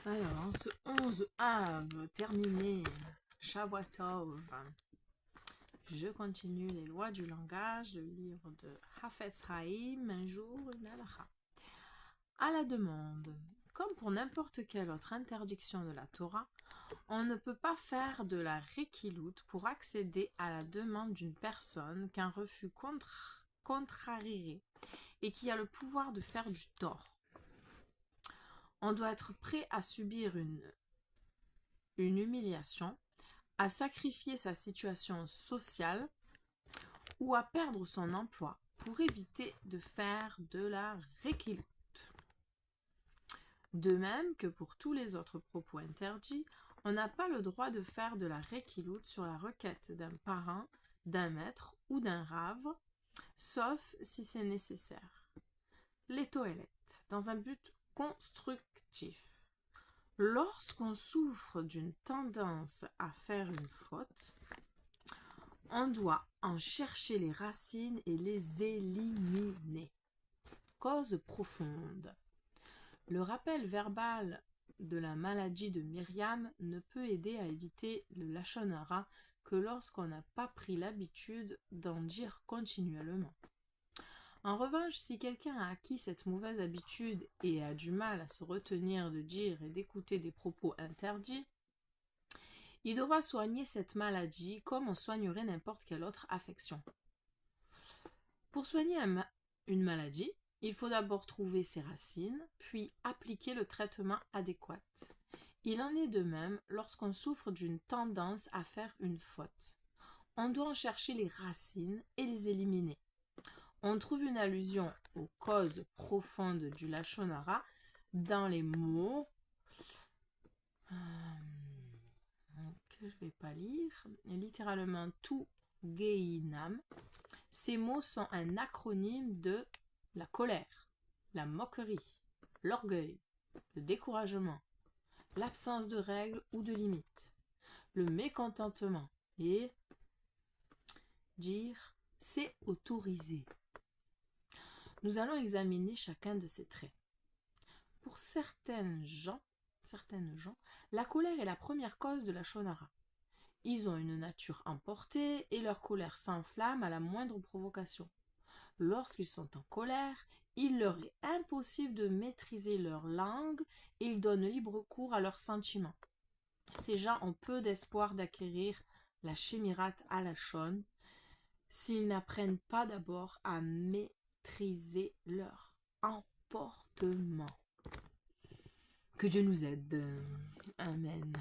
Alors, en ce 11 Av, terminé, Shabbat Tov, je continue les lois du langage, le livre de Hafetz Haïm, un jour, une halakha. À la demande, comme pour n'importe quelle autre interdiction de la Torah, on ne peut pas faire de la rekilut pour accéder à la demande d'une personne qu'un refus contrarierait et qui a le pouvoir de faire du tort. On doit être prêt à subir une humiliation, à sacrifier sa situation sociale ou à perdre son emploi pour éviter de faire de la rekilut. De même que pour tous les autres propos interdits, on n'a pas le droit de faire de la rekilut sur la requête d'un parrain, d'un maître ou d'un rave, sauf si c'est nécessaire. Les toilettes, dans un but constructif. Lorsqu'on souffre d'une tendance à faire une faute, on doit en chercher les racines et les éliminer. Cause profonde. Le rappel verbal de la maladie de Myriam ne peut aider à éviter le lachon hara que lorsqu'on n'a pas pris l'habitude d'en dire continuellement. En revanche, si quelqu'un a acquis cette mauvaise habitude et a du mal à se retenir de dire et d'écouter des propos interdits, il devra soigner cette maladie comme on soignerait n'importe quelle autre affection. Pour soigner une maladie, il faut d'abord trouver ses racines, puis appliquer le traitement adéquat. Il en est de même lorsqu'on souffre d'une tendance à faire une faute. On doit en chercher les racines et les éliminer. On trouve une allusion aux causes profondes du lachon hara dans les mots que je ne vais pas lire, littéralement tout geinam. Ces mots sont un acronyme de la colère, la moquerie, l'orgueil, le découragement, l'absence de règles ou de limites, le mécontentement et dire c'est autorisé. Nous allons examiner chacun de ces traits. Pour certaines gens, la colère est la première cause de la lachon hara. Ils ont une nature emportée et leur colère s'enflamme à la moindre provocation. Lorsqu'ils sont en colère, il leur est impossible de maîtriser leur langue et ils donnent libre cours à leurs sentiments. Ces gens ont peu d'espoir d'acquérir la shemirat halachon s'ils n'apprennent pas d'abord à maîtriser leur emportement. Que Dieu nous aide. Amen.